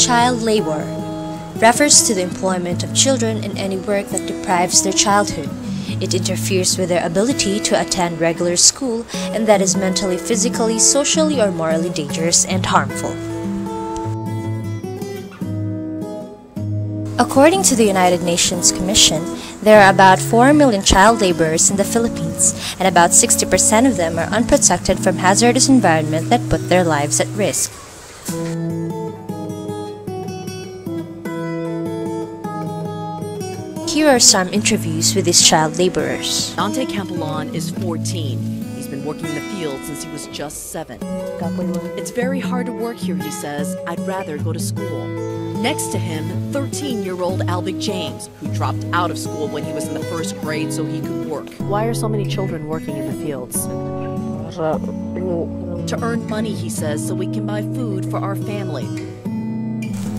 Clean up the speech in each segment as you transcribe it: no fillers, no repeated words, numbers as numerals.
Child labor refers to the employment of children in any work that deprives their childhood. It interferes with their ability to attend regular school and that is mentally, physically, socially, or morally dangerous and harmful. According to the United Nations Commission, there are about 4 million child laborers in the Philippines, and about 60% of them are unprotected from hazardous environment that put their lives at risk. Here are some interviews with these child laborers. Dante Campolon is 14. He's been working in the field since he was just 7. It's very hard to work here, he says. I'd rather go to school. Next to him, 13-year-old Albic James, who dropped out of school when he was in the 1st grade so he could work. Why are so many children working in the fields? To earn money, he says, so we can buy food for our family.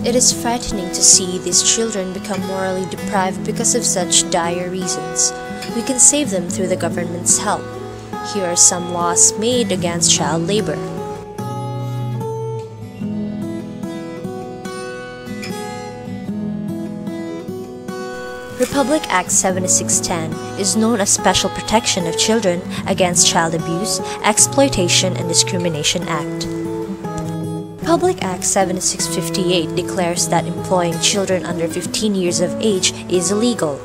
It is frightening to see these children become morally deprived because of such dire reasons. We can save them through the government's help. Here are some laws made against child labor. Republic Act 7610 is known as Special Protection of Children Against Child Abuse, Exploitation and Discrimination Act. Republic Act 7658 declares that employing children under 15 years of age is illegal.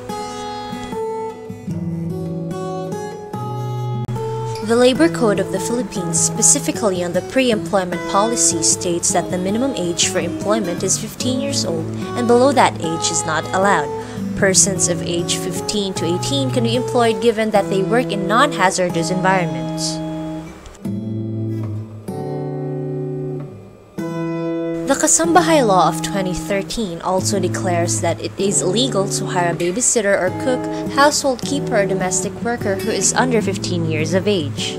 The Labor Code of the Philippines, specifically on the pre-employment policy, states that the minimum age for employment is 15 years old and below that age is not allowed. Persons of age 15 to 18 can be employed given that they work in non-hazardous environments. The Kasambahay Law of 2013 also declares that it is illegal to hire a babysitter or cook, household keeper, or domestic worker who is under 15 years of age.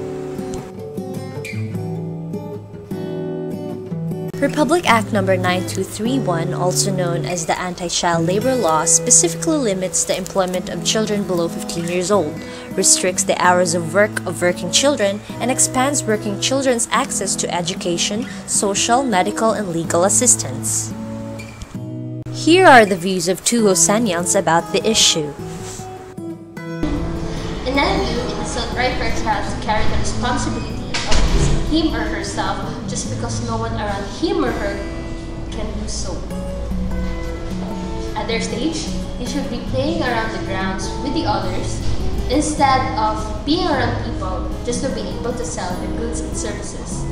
Republic Act No. 9231, also known as the Anti-Child Labor Law, specifically limits the employment of children below 15 years old, restricts the hours of work of working children, and expands working children's access to education, social, medical, and legal assistance. Here are the views of two Hosanyans about the issue. In my view, it is not right for a child to carry the responsibility of him or herself just because no one around him or her can do so. At their stage, they should be playing around the grounds with the others instead of being around people just to be able to sell their goods and services.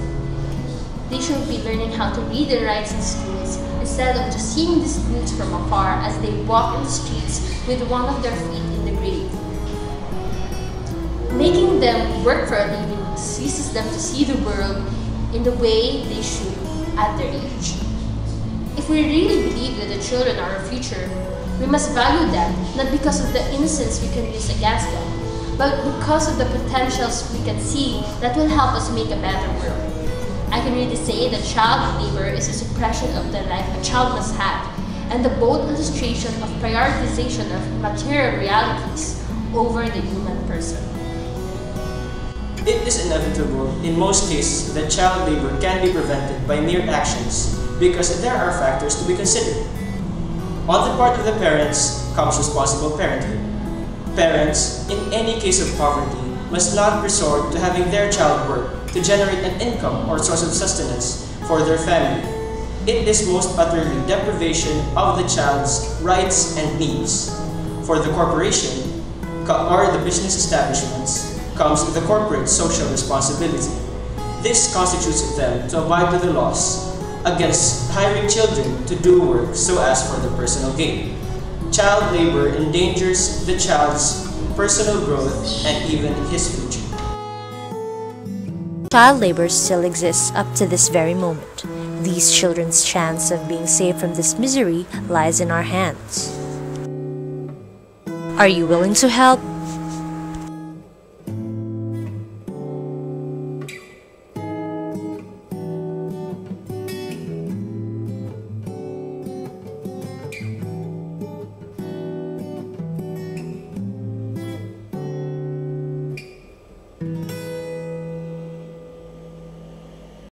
They should be learning how to read and write in schools instead of just seeing these goods from afar as they walk in the streets with one of their feet in the grave. Making them work for a living ceases them to see the world in the way they should at their age. If we really believe that the children are our future, we must value them not because of the innocence we can use against them, but because of the potentials we can see that will help us make a better world. I can really say that child labor is a suppression of the life a child must have, and the bold illustration of prioritization of material realities over the human person. It is inevitable in most cases that child labor can be prevented by mere actions because there are factors to be considered. On the part of the parents comes responsible parenthood. Parents, in any case of poverty, must not resort to having their child work to generate an income or source of sustenance for their family. It is most utterly deprivation of the child's rights and needs. For the corporation or the business establishments comes the corporate social responsibility. This constitutes them to abide by the laws against hiring children to do work so as for their personal gain. Child labor endangers the child's personal growth and even his future. Child labor still exists up to this very moment. These children's chance of being saved from this misery lies in our hands. Are you willing to help?